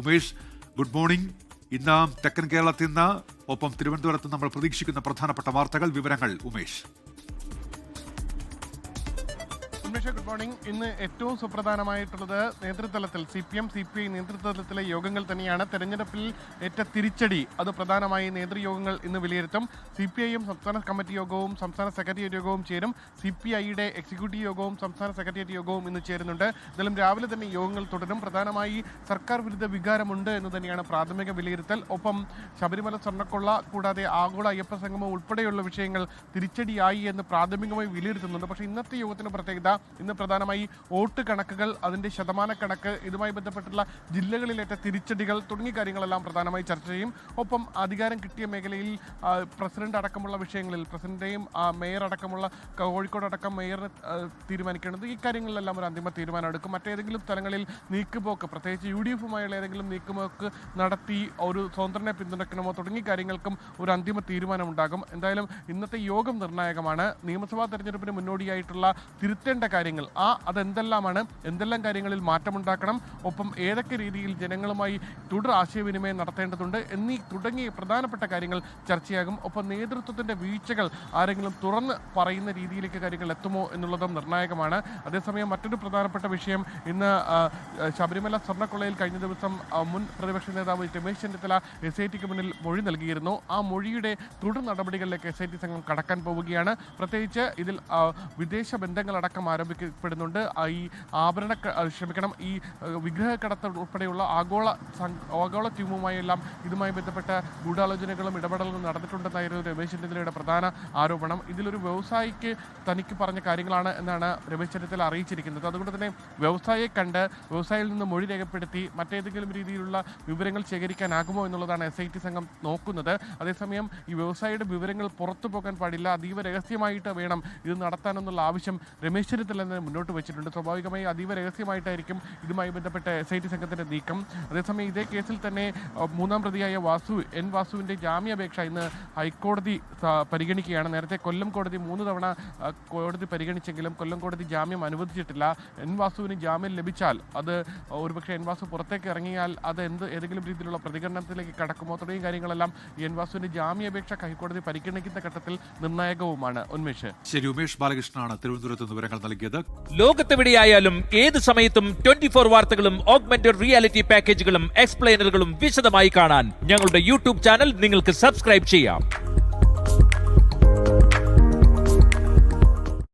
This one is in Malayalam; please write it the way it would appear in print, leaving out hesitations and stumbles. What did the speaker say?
Umesh, good morning. ഇന്ന് തെക്കൻ കേരളത്തിൽ നിന്ന് ഒപ്പം തിരുവനന്തപുരത്ത് നമ്മൾ പ്രതീക്ഷിക്കുന്ന പ്രധാനപ്പെട്ട വാർത്തകൾ, വിവരങ്ങൾ ഉമേഷ്. Good morning. ഇന്ന് ഏറ്റവും സുപ്രധാനമായിട്ടുള്ളത് നേതൃതലത്തിൽ CPI നേതൃത്വത്തിലെ യോഗങ്ങൾ തന്നെയാണ്. തെരഞ്ഞെടുപ്പിൽ ഏറ്റ തിരിച്ചടി അത് പ്രധാനമായി നേതൃയോഗങ്ങൾ ഇന്ന് വിലയിരുത്തും. CPIയും സംസ്ഥാന കമ്മിറ്റി യോഗവും സംസ്ഥാന സെക്രട്ടേറിയറ്റ് യോഗവും ചേരും. CPIയുടെ എക്സിക്യൂട്ടീവ് യോഗവും സംസ്ഥാന സെക്രട്ടേറിയറ്റ് യോഗവും ഇന്ന് ചേരുന്നുണ്ട്. എന്തായാലും രാവിലെ തന്നെ യോഗങ്ങൾ തുടരും. പ്രധാനമായി സർക്കാർ വിരുദ്ധ വികാരമുണ്ട് എന്ന് തന്നെയാണ് പ്രാഥമിക വിലയിരുത്തൽ. ഒപ്പം ശബരിമല സ്വർണ്ണക്കൊള്ള കൂടാതെ ആഗോള അയ്യപ്പ സംഗമം ഉൾപ്പെടെയുള്ള വിഷയങ്ങൾ തിരിച്ചടിയായി എന്ന് പ്രാഥമികമായി വിലയിരുത്തുന്നുണ്ട്. പക്ഷേ ഇന്നത്തെ യോഗത്തിന് പ്രത്യേകത, ഇന്ന് പ്രധാനമായി വോട്ട് കണക്കുകൾ, അതിൻ്റെ ശതമാന കണക്ക്, ഇതുമായി ബന്ധപ്പെട്ടുള്ള ജില്ലകളിലേറ്റ തിരിച്ചടികൾ തുടങ്ങിയ കാര്യങ്ങളെല്ലാം പ്രധാനമായി ചർച്ച ചെയ്യും. ഒപ്പം അധികാരം കിട്ടിയ മേഖലയിൽ പ്രസിഡന്റ് അടക്കമുള്ള വിഷയങ്ങളിൽ, പ്രസിഡന്റിനെയും മേയർ അടക്കമുള്ള കോഴിക്കോട് അടക്കം മേയറിനെ തീരുമാനിക്കേണ്ടത്, ഈ കാര്യങ്ങളിലെല്ലാം ഒരു അന്തിമ തീരുമാനം എടുക്കും. മറ്റേതെങ്കിലും സ്ഥലങ്ങളിൽ നീക്കുപോക്ക്, പ്രത്യേകിച്ച് UDF-ഉമായുള്ള ഏതെങ്കിലും നീക്കുപോക്ക് നടത്തി ഒരു സ്വതന്ത്രനെ പിന്തുണയ്ക്കണമോ തുടങ്ങിയ കാര്യങ്ങൾക്കും ഒരു അന്തിമ തീരുമാനമുണ്ടാകും. എന്തായാലും ഇന്നത്തെ യോഗം നിർണായകമാണ്. നിയമസഭാ തെരഞ്ഞെടുപ്പിന് മുന്നോടിയായിട്ടുള്ള തിരുത്തേണ്ട കാര്യങ്ങൾ, അതെന്തെല്ലാമാണ്, എന്തെല്ലാം കാര്യങ്ങളിൽ മാറ്റമുണ്ടാക്കണം, ഒപ്പം ഏതൊക്കെ രീതിയിൽ ജനങ്ങളുമായി തുടർ ആശയവിനിമയം നടത്തേണ്ടതുണ്ട് തുടങ്ങിയ പ്രധാനപ്പെട്ട കാര്യങ്ങൾ ചർച്ചയാകും. ഒപ്പം നേതൃത്വത്തിൻ്റെ വീഴ്ചകൾ ആരെങ്കിലും തുറന്ന് പറയുന്ന രീതിയിലേക്ക് കാര്യങ്ങൾ എത്തുമോ എന്നുള്ളതും നിർണായകമാണ്. അതേസമയം മറ്റൊരു പ്രധാനപ്പെട്ട വിഷയം, ഇന്ന് ശബരിമല സ്വർണ്ണക്കൊള്ളയിൽ കഴിഞ്ഞ ദിവസം മുൻ പ്രതിപക്ഷ നേതാവ് രമേശ് ചെന്നിത്തല SITക്ക് മുന്നിൽ മൊഴി നൽകിയിരുന്നു. ആ മൊഴിയുടെ തുടർ നടപടികളിലേക്ക് SIT സംഘം കടക്കാൻ പോവുകയാണ്. പ്രത്യേകിച്ച് ഇതിൽ വിദേശ ബന്ധങ്ങളടക്കം ആരംഭിക്കപ്പെടുന്നുണ്ട്. ഈ വിഗ്രഹക്കടത്ത് ഉൾപ്പെടെയുള്ള ആഗോള ടീമുമായെല്ലാം ഇതുമായി ബന്ധപ്പെട്ട ഗൂഢാലോചനകളും ഇടപെടലുകളും നടന്നിട്ടുണ്ടെന്നായിരുന്നു രമേശ് ചെന്നിത്തലയുടെ പ്രധാന ആരോപണം. ഇതിലൊരു വ്യവസായിക്ക് തനിക്ക് പറഞ്ഞ കാര്യങ്ങളാണ് എന്നാണ് രമേശ് ചെന്നിത്തല അറിയിച്ചിരിക്കുന്നത്. അതുകൊണ്ട് തന്നെ വ്യവസായിയെ കണ്ട് വ്യവസായിയിൽ നിന്ന് മൊഴി രേഖപ്പെടുത്തി മറ്റേതെങ്കിലും രീതിയിലുള്ള വിവരങ്ങൾ ശേഖരിക്കാനാകുമോ എന്നുള്ളതാണ് SIT സംഘം നോക്കുന്നത്. അതേസമയം ഈ വ്യവസായിയുടെ വിവരങ്ങൾ പുറത്തു പോകാൻ പാടില്ല, അതീവ രഹസ്യമായിട്ട് വേണം ഇത് നടത്താനെന്നുള്ള ആവശ്യം രമേശ് ചെന്നിത്തല മുന്നോട്ട് വെച്ചിട്ടുണ്ട്. സ്വാഭാവികമായി അതീവ രഹസ്യമായിട്ടായിരിക്കും ഇതുമായി ബന്ധപ്പെട്ട SIT സംഘത്തിന്റെ നീക്കം. അതേസമയം ഇതേ കേസിൽ തന്നെ മൂന്നാം പ്രതിയായ വാസുവിന്റെ ജാമ്യാപേക്ഷ ഇന്ന് ഹൈക്കോടതി പരിഗണിക്കുകയാണ്. നേരത്തെ കൊല്ലം കോടതി 3 തവണ കോടതി പരിഗണിച്ചെങ്കിലും കൊല്ലം കോടതി ജാമ്യം അനുവദിച്ചിട്ടില്ല. വാസുവിന് ജാമ്യം ലഭിച്ചാൽ അത് ഒരുപക്ഷെ വാസു പുറത്തേക്ക് ഇറങ്ങിയാൽ അത് ഏതെങ്കിലും രീതിയിലുള്ള പ്രതികരണത്തിലേക്ക് കടക്കുമോ തുടങ്ങിയ കാര്യങ്ങളെല്ലാം വാസുവിന്റെ ജാമ്യാപേക്ഷ ഹൈക്കോടതി പരിഗണിക്കുന്ന ഘട്ടത്തിൽ നിർണായകവുമാണ്. ഉന്മേഷ്. ശരി, ഉമേഷ് ബാലകൃഷ്ണനാണ് തിരുവനന്തപുരത്ത് വിവരങ്ങൾ നൽകിയത്. ലോകത്തെവിടെയായാലും ഏത് സമയത്തും 24 വാർത്തകളും ഓഗ്മെന്റഡ് റിയാലിറ്റി പാക്കേജുകളും എക്സ്പ്ലെയിനറുകളും വിശദമായി കാണാൻ ഞങ്ങളുടെ YouTube ചാനൽ നിങ്ങൾക്ക് സബ്സ്ക്രൈബ് ചെയ്യാം.